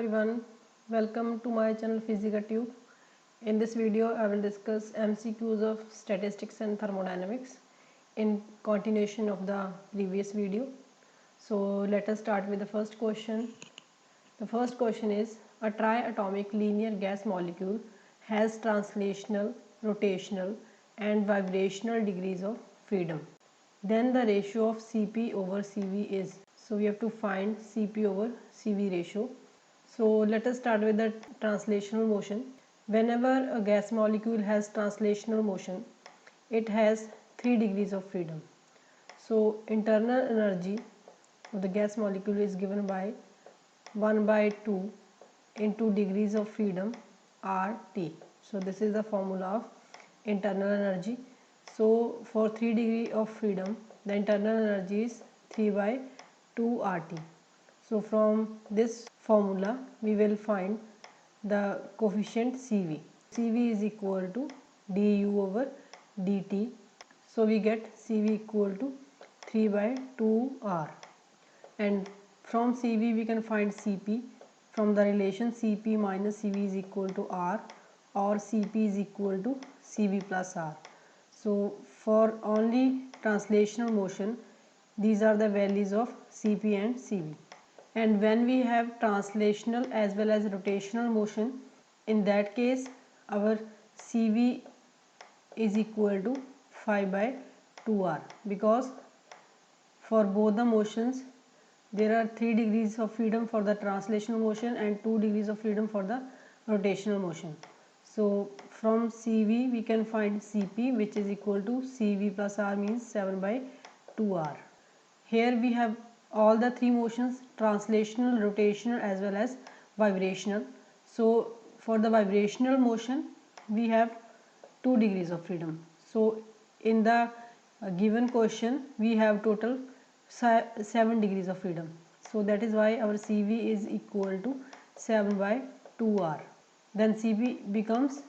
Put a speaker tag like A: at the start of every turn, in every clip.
A: everyone, welcome to my channel Physica Tube. In this video I will discuss MCQs of statistics and thermodynamics in continuation of the previous video. So let us start with the first question. The first question is, a triatomic linear gas molecule has translational, rotational and vibrational degrees of freedom. Then the ratio of Cp over Cv is, so we have to find Cp over Cv ratio. So let us start with the translational motion. Whenever a gas molecule has translational motion, it has 3 degrees of freedom. So internal energy of the gas molecule is given by 1 by 2 into degrees of freedom RT. So this is the formula of internal energy. So for 3 degree of freedom, the internal energy is 3 by 2 RT. So from this formula we will find the coefficient Cv. Cv is equal to du over dt. So we get Cv equal to 3 by 2 R. And from Cv we can find Cp from the relation Cp minus Cv is equal to R, or Cp is equal to Cv plus R. So for only translational motion, these are the values of Cp and Cv. And when we have translational as well as rotational motion, in that case our Cv is equal to 5 by 2R, because for both the motions there are 3 degrees of freedom for the translational motion and 2 degrees of freedom for the rotational motion. So from Cv we can find Cp, which is equal to Cv plus R, means 7 by 2R. Here we have all the 3 motions, translational, rotational as well as vibrational. So for the vibrational motion we have 2 degrees of freedom. So in the given question we have total 7 degrees of freedom. So that is why our Cv is equal to 7 by 2R. Then Cp becomes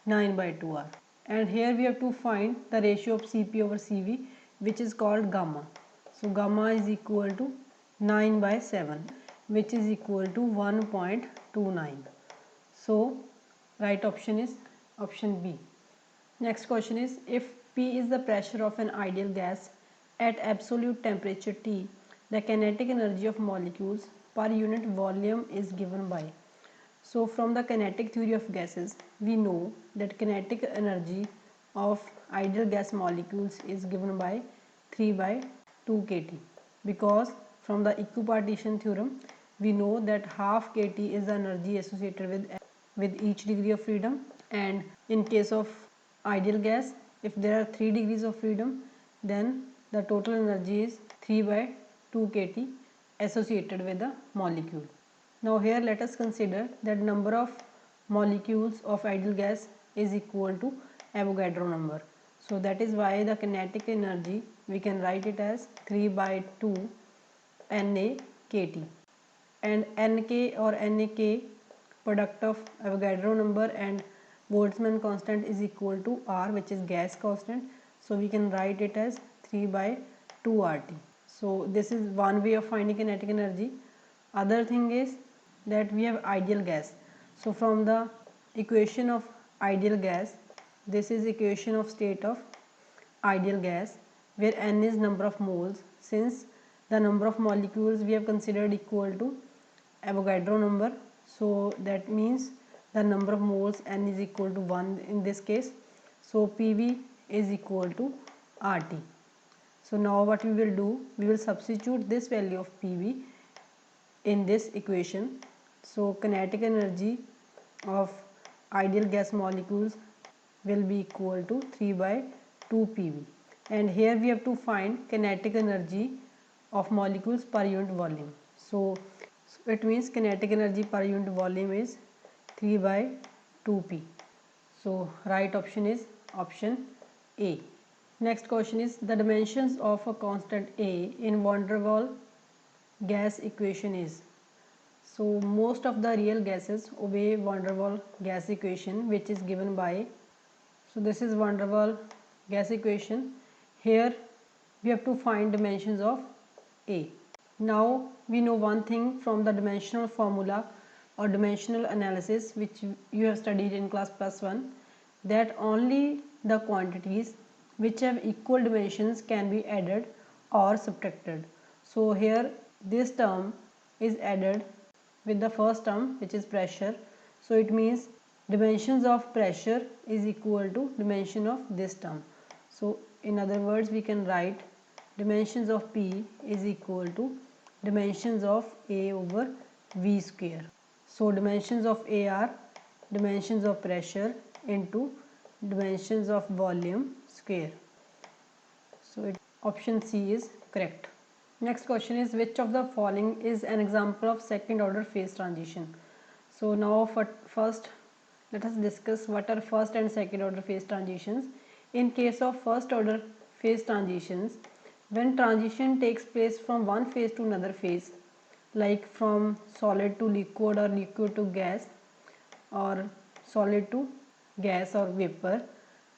A: 9 by 2R. And here we have to find the ratio of Cp over Cv, which is called gamma. So gamma is equal to 9 by 7, which is equal to 1.29. So right option is option B. Next question is, if P is the pressure of an ideal gas at absolute temperature T, the kinetic energy of molecules per unit volume is given by. So from the kinetic theory of gases, we know that kinetic energy of ideal gas molecules is given by 3 by 2 kT, because from the equipartition theorem we know that half kT is the energy associated with each degree of freedom, and in case of ideal gas, if there are 3 degrees of freedom, then the total energy is 3 by 2 kT associated with the molecule. Now here let us consider that number of molecules of ideal gas is equal to Avogadro number. So that is why the kinetic energy we can write it as 3 by 2 Na kT, and Nk or Nak, product of Avogadro number and Boltzmann constant, is equal to R, which is gas constant. So we can write it as 3 by 2 RT. So this is one way of finding kinetic energy. Other thing is that we have ideal gas. So from the equation of ideal gas, this is equation of state of ideal gas, where N is number of moles. Since the number of molecules we have considered equal to Avogadro number, so that means the number of moles N is equal to 1 in this case. So PV is equal to RT. So now what we will do, we will substitute this value of PV in this equation. So kinetic energy of ideal gas molecules will be equal to 3 by 2 PV. And here we have to find kinetic energy of molecules per unit volume. So it means kinetic energy per unit volume is 3 by 2P. So right option is option A. Next question is, the dimensions of a constant A in van der Waals gas equation is. So most of the real gases obey van der Waals gas equation, which is given by, so this is van der Waals gas equation. Here we have to find dimensions of A. Now we know one thing from the dimensional formula or dimensional analysis, which you have studied in class +1, that only the quantities which have equal dimensions can be added or subtracted. So here this term is added with the first term, which is pressure. So it means dimensions of pressure is equal to dimension of this term. So in other words, we can write dimensions of P is equal to dimensions of A over V square. So dimensions of A are dimensions of pressure into dimensions of volume square. So option C is correct. Next question is, which of the following is an example of second order phase transition? So now first let us discuss what are first and second order phase transitions. In case of first order phase transitions, when transition takes place from one phase to another phase, like from solid to liquid or liquid to gas or solid to gas or vapor,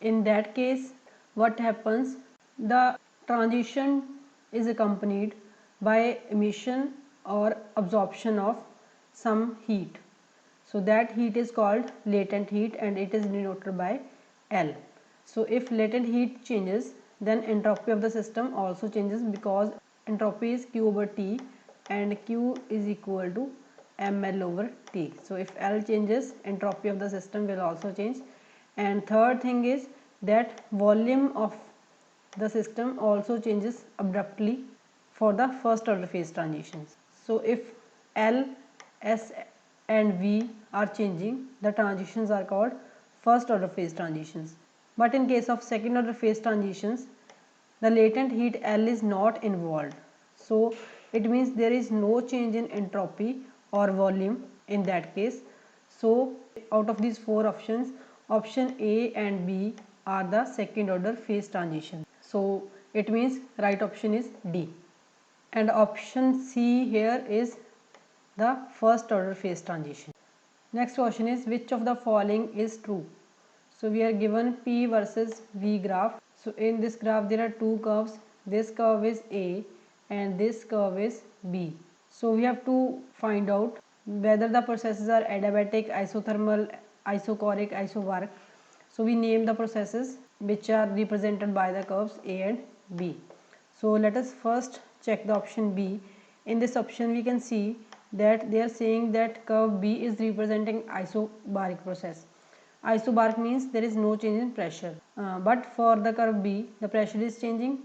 A: in that case what happens, the transition is accompanied by emission or absorption of some heat. So that heat is called latent heat and it is denoted by L. So if latent heat changes, then entropy of the system also changes, because entropy is Q over T and Q is equal to ml over T. So if L changes, entropy of the system will also change. And third thing is that volume of the system also changes abruptly for the first order phase transitions. So if L, S and V are changing, the transitions are called first order phase transitions. But in case of second order phase transitions, the latent heat L is not involved. So it means there is no change in entropy or volume in that case. So out of these four options, option A and B are the second order phase transition. So it means right option is D. And option C here is the first order phase transition. Next question is, which of the following is true? So we are given P versus V graph. So in this graph there are two curves. This curve is A and this curve is B. So we have to find out whether the processes are adiabatic, isothermal, isochoric, isobaric. So we name the processes which are represented by the curves A and B. So let us first check the option B. In this option we can see that they are saying that curve B is representing isobaric process. Isobaric means there is no change in pressure, but for the curve B the pressure is changing,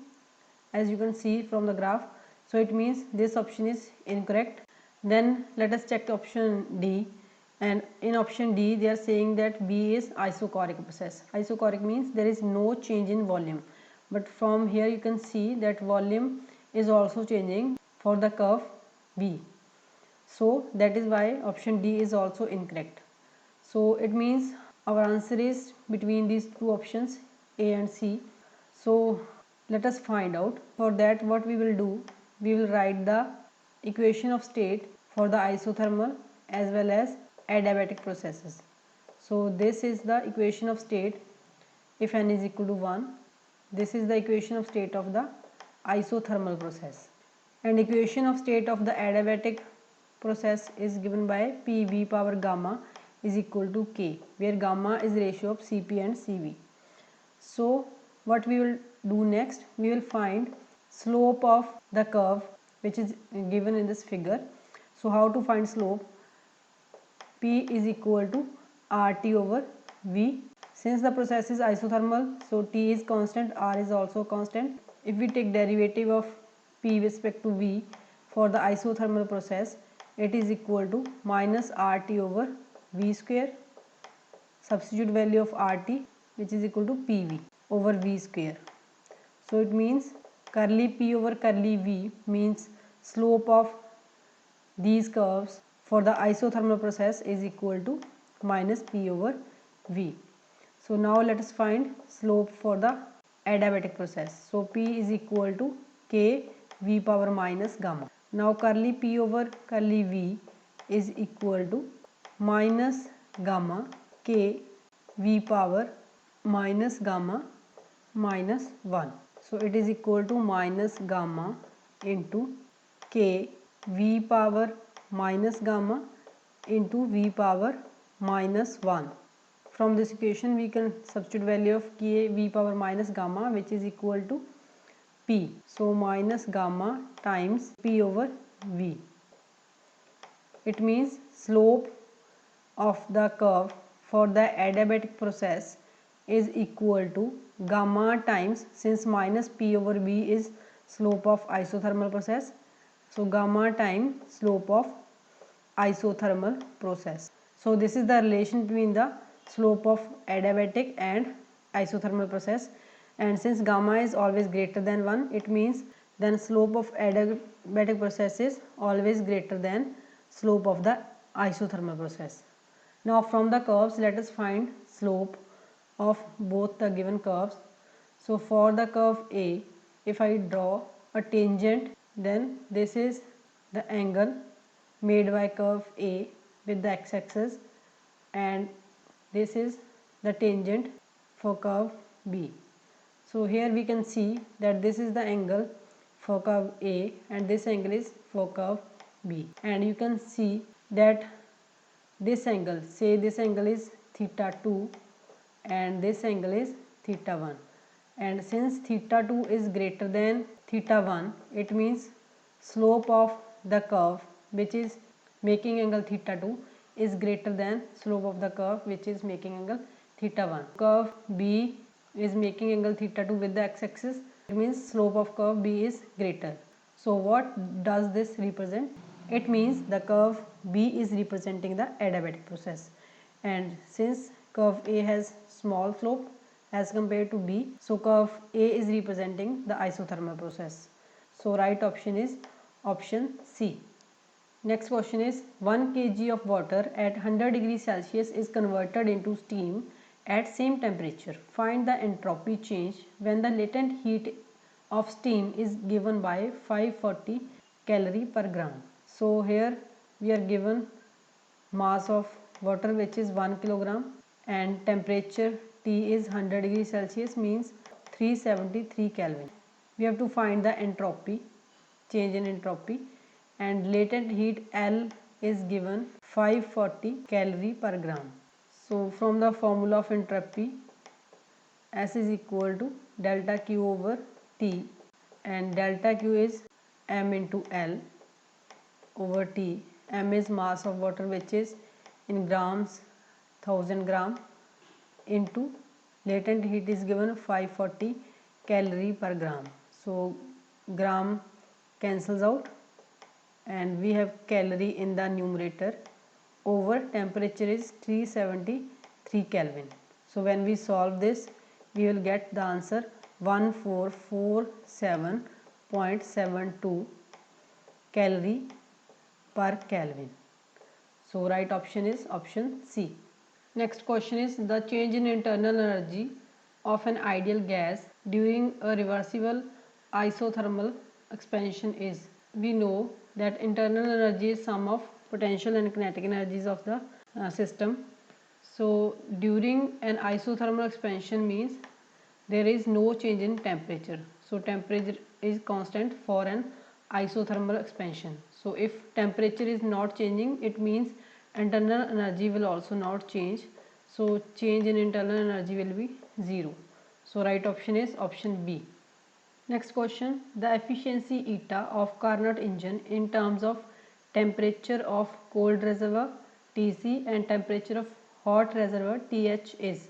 A: as you can see from the graph. So it means this option is incorrect. Then let us check option D, and in option D they are saying that B is isochoric process. Isochoric means there is no change in volume, but from here you can see that volume is also changing for the curve B. So that is why option D is also incorrect. So it means our answer is between these two options, A and C. So let us find out. For that what we will do, we will write the equation of state for the isothermal as well as adiabatic processes. So this is the equation of state if n is equal to 1. This is the equation of state of the isothermal process. And equation of state of the adiabatic process is given by PV power gamma is equal to K, where gamma is ratio of Cp and Cv. So what we will do next, we will find slope of the curve which is given in this figure. So how to find slope? P is equal to RT over V. Since the process is isothermal, so T is constant, R is also constant. If we take derivative of P with respect to V for the isothermal process, it is equal to minus RT over V square. Substitute value of RT, which is equal to PV over V square. So it means curly P over curly V means slope of these curves for the isothermal process is equal to minus P over V. So now let us find slope for the adiabatic process. So P is equal to K V power minus gamma. Now curly P over curly V is equal to minus gamma K V power minus gamma minus 1. So it is equal to minus gamma into K V power minus gamma into v power minus 1. From this equation we can substitute value of Ka v power minus gamma, which is equal to P. So minus gamma times P over V. It means slope of the curve for the adiabatic process is equal to gamma times, since minus P over V is slope of isothermal process, so gamma times slope of isothermal process. So this is the relation between the slope of adiabatic and isothermal process, and since gamma is always greater than 1, it means then slope of adiabatic process is always greater than slope of the isothermal process. Now from the curves let us find slope of both the given curves. So for the curve A, if I draw a tangent, then this is the angle made by curve A with the x-axis, and this is the tangent for curve B. So here we can see that this is the angle for curve A and this angle is for curve B, and you can see that this angle, say this angle is theta 2 and this angle is theta 1, and since theta 2 is greater than theta 1, it means slope of the curve which is making angle theta 2 is greater than slope of the curve which is making angle theta 1. Curve B is making angle theta 2 with the x-axis, it means slope of curve B is greater. So what does this represent? It means the curve B is representing the adiabatic process, and since curve A has small slope as compared to B, so curve A is representing the isothermal process. So right option is option C. Next question is 1 kg of water at 100 degrees Celsius is converted into steam at same temperature. Find the entropy change when the latent heat of steam is given by 540 calorie per gram. So here we are given mass of water which is 1 kilogram and temperature T is 100 degrees Celsius, means 373 Kelvin. We have to find the entropy, change in entropy, and latent heat L is given 540 calorie per gram. So from the formula of entropy, S is equal to delta Q over T, and delta Q is M into L over T. M is mass of water which is in grams 1000 gram, into latent heat is given 540 calorie per gram. So gram cancels out and we have calorie in the numerator, over temperature is 373 Kelvin. So when we solve this, we will get the answer 1447.72 calorie per Kelvin. So right option is option C. Next question is the change in internal energy of an ideal gas during a reversible isothermal expansion is. We know that internal energy is sum of potential and kinetic energies of the system. So during an isothermal expansion means there is no change in temperature. So temperature is constant for an isothermal expansion. So if temperature is not changing, it means internal energy will also not change. So change in internal energy will be 0. So right option is option B. Next question, the efficiency eta of Carnot engine in terms of temperature of cold reservoir Tc and temperature of hot reservoir Th is.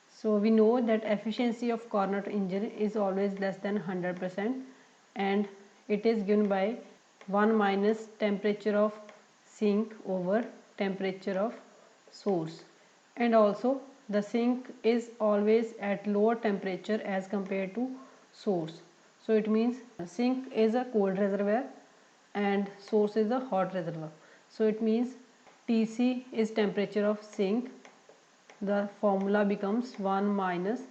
A: So we know that efficiency of Carnot engine is always less than 100%, and it is given by 1 minus temperature of sink over temperature of source, and also the sink is always at lower temperature as compared to source. So it means sink is a cold reservoir and source is a hot reservoir. So it means Tc is temperature of sink. The formula becomes 1 minus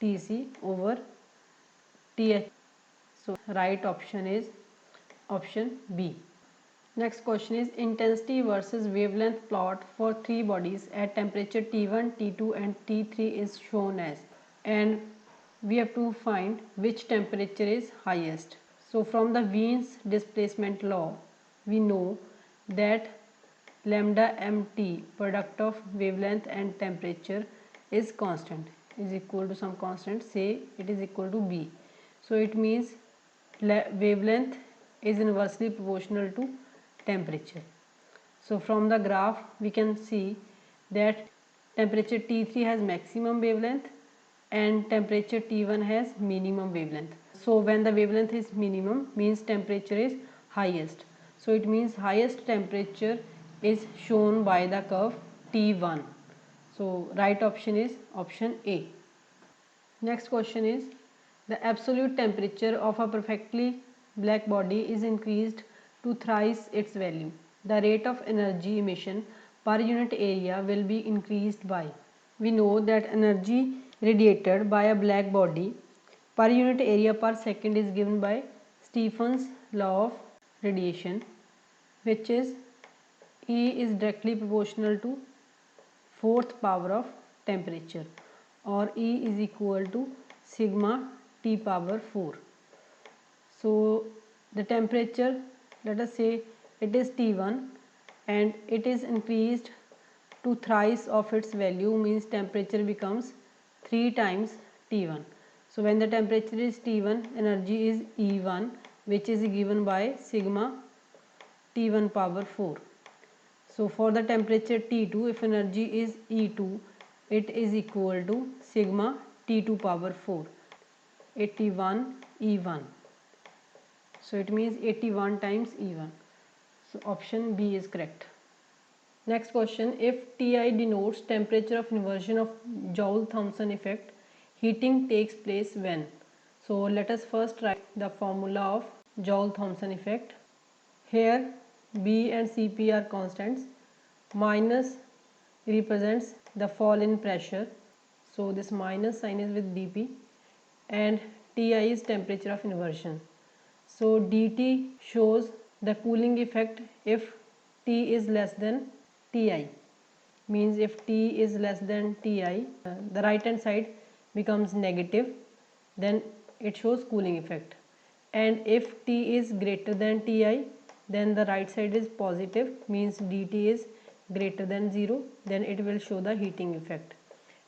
A: Tc over Th. So right option is option B. Next question is intensity versus wavelength plot for three bodies at temperature T1, T2 and T3 is shown as, and we have to find which temperature is highest. So from the Wien's displacement law, we know that lambda mt, product of wavelength and temperature, is constant, is equal to some constant, say it is equal to b. So it means wavelength is inversely proportional to temperature. So from the graph we can see that temperature T3 has maximum wavelength and temperature T1 has minimum wavelength. So when the wavelength is minimum means temperature is highest. So it means highest temperature is shown by the curve T1. So right option is option A. Next question is, the absolute temperature of a perfectly black body is increased to thrice its value. The rate of energy emission per unit area will be increased by. We know that energy radiated by a black body per unit area per second is given by Stephen's law of radiation, which is E is directly proportional to fourth power of temperature, or E is equal to sigma T power 4. So the temperature, let us say it is T1 and it is increased to thrice of its value, means temperature becomes 3 times T1. So when the temperature is T1, energy is E1, which is given by sigma T1 power 4. So for the temperature T2, if energy is E2, it is equal to sigma T2 power 4, 81 E1. So it means 81 times E1. So option B is correct. Next question, if Ti denotes temperature of inversion of Joule-Thomson effect, heating takes place when? So let us first write the formula of Joule-Thomson effect. Here B and Cp are constants. Minus represents the fall in pressure. So this minus sign is with dP, and Ti is temperature of inversion. So dt shows the cooling effect if T is less than Ti, means if T is less than Ti, the right hand side becomes negative, then it shows cooling effect, and if T is greater than Ti, then the right side is positive, means dt is greater than 0, then it will show the heating effect.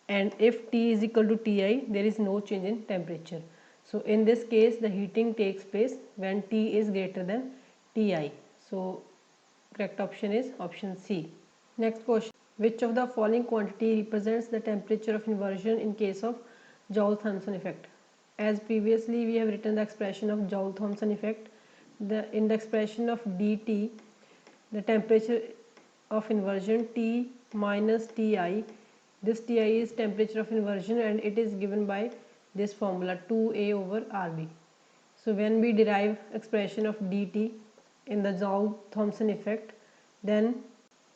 A: And if T is equal to Ti, there is no change in temperature. So in this case the heating takes place when T is greater than Ti. So correct option is option C. Next question, which of the following quantity represents the temperature of inversion in case of Joule-Thomson effect? As previously we have written the expression of Joule-Thomson effect, in the expression of dt, the temperature of inversion T minus Ti, this Ti is temperature of inversion and it is given by this formula 2A over Rb. So when we derive expression of dt in the Joule-Thomson effect, then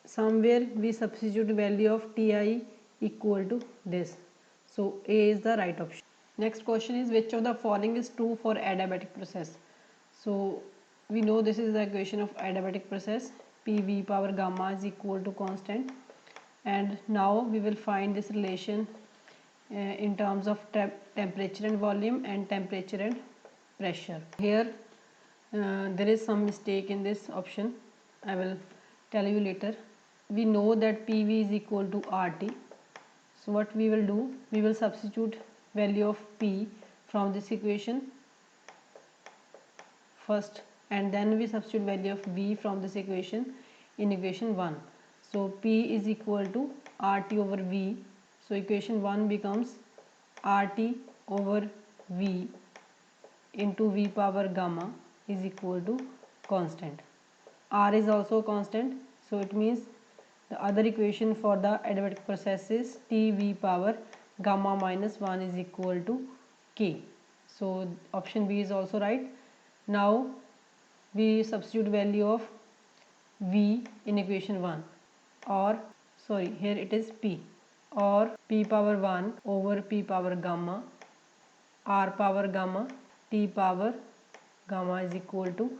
A: somewhere we substitute value of Ti equal to this. So A is the right option. Next question is, which of the following is true for adiabatic process? So we know this is the equation of adiabatic process, PV power gamma is equal to constant, and now we will find this relation in terms of temperature and volume and temperature and pressure. Here there is some mistake in this option, I will tell you later. We know that PV is equal to RT. So what we will do, we will substitute value of P from this equation first, and then we substitute value of V from this equation in equation 1. So P is equal to RT over V. So equation 1 becomes RT over V into V power gamma is equal to constant. R is also constant, so it means the other equation for the adiabatic process is Tv power gamma minus 1 is equal to K. So option B is also right. Now we substitute value of V in equation 1, or sorry, here it is P, or P power 1 over P power gamma, R power gamma, T power gamma is equal to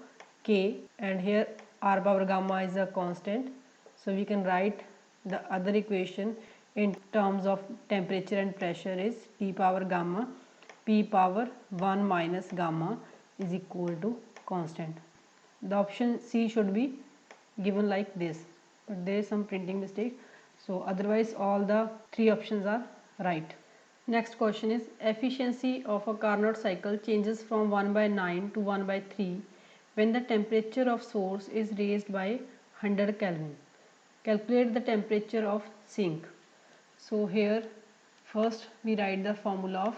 A: K, and here R power gamma is a constant. So we can write the other equation in terms of temperature and pressure is T power gamma, P power 1 minus gamma is equal to constant. The option C should be given like this. but there is some printing mistake. So otherwise all the three options are right. Next question is, efficiency of a Carnot cycle changes from 1 by 9 to 1 by 3 when the temperature of source is raised by 100 Kelvin. Calculate the temperature of sink. So here first we write the formula of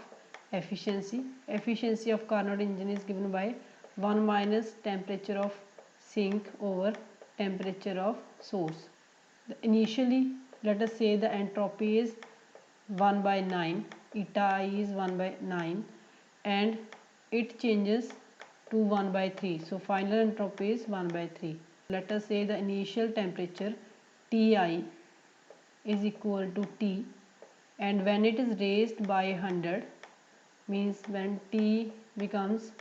A: efficiency. Efficiency of Carnot engine is given by 1 minus temperature of sink over temperature of source. Initially, let us say the entropy is 1 by 9, eta I is 1 by 9, and it changes to 1 by 3. So final entropy is 1 by 3. Let us say the initial temperature Ti is equal to T, and when it is raised by 100, means when T becomes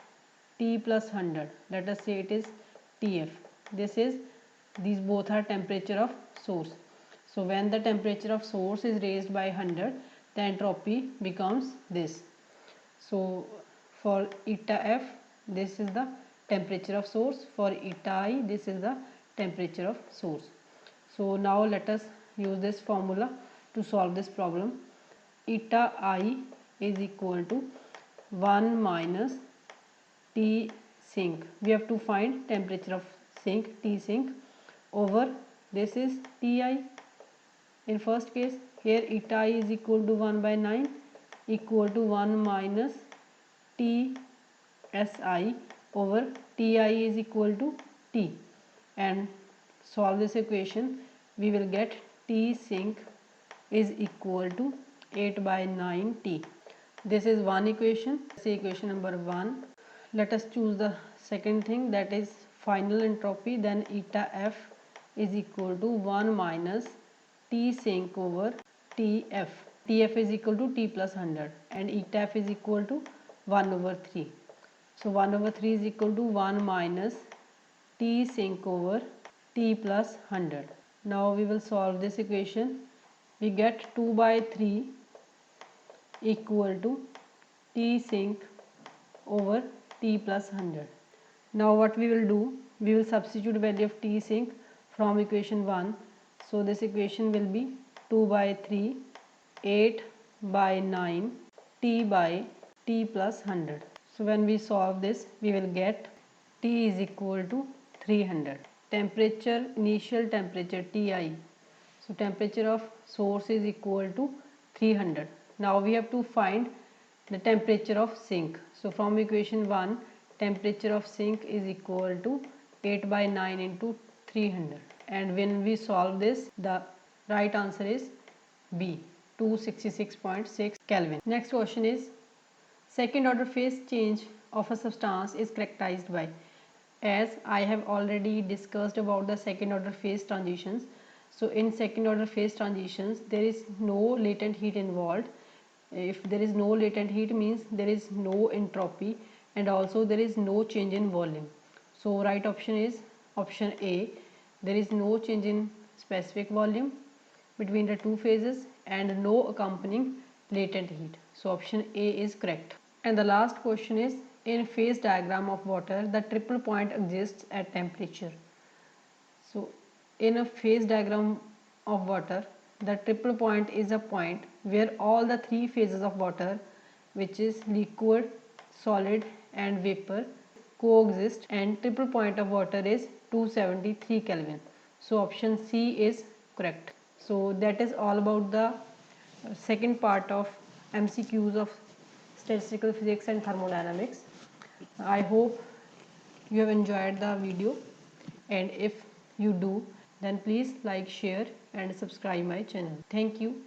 A: T plus 100, let us say it is Tf. These both are temperature of source. So when the temperature of source is raised by 100, the entropy becomes this. So for eta F, this is the temperature of source. For eta I, this is the temperature of source. So now let us use this formula to solve this problem. Eta I is equal to 1 minus T sink. We have to find temperature of sink, T sink, over this is Ti. In first case, here eta I is equal to 1 by 9 equal to 1 minus T Si over Ti is equal to T, and solve this equation. We will get T sink is equal to 8 by 9 T. This is one equation. This is equation number 1. Let us choose the second thing, that is final entropy. Then eta F is equal to 1 minus T sink over Tf. Tf is equal to T plus 100, and eta F is equal to 1 over 3. So 1 over 3 is equal to 1 minus T sink over T plus 100. Now we will solve this equation. We get 2 by 3 equal to T sink over T plus 100. Now what we will do, we will substitute value of T sink from equation 1. So this equation will be 2 by 3, 8 by 9, T by T plus 100. So when we solve this, we will get T is equal to 300. Temperature, initial temperature Ti. So temperature of source is equal to 300. Now we have to find the temperature of sink. So from equation 1, temperature of sink is equal to 8 by 9 into 300. And when we solve this, the right answer is B, 266.6 Kelvin. Next question is, second order phase change of a substance is characterized by. As I have already discussed about the second order phase transitions, so in second order phase transitions there is no latent heat involved. If there is no latent heat, means there is no entropy, and also there is no change in volume. So right option is option A. There is no change in specific volume between the two phases and no accompanying latent heat. So option A is correct. And the last question is, in phase diagram of water, the triple point exists at temperature. So in a phase diagram of water, the triple point is a point where all the three phases of water, which is liquid, solid and vapor, coexist, and triple point of water is 273 Kelvin. So option C is correct. So that is all about the second part of MCQs of statistical physics and thermodynamics. I hope you have enjoyed the video, and if you do, then please like, share and subscribe my channel. Thank you.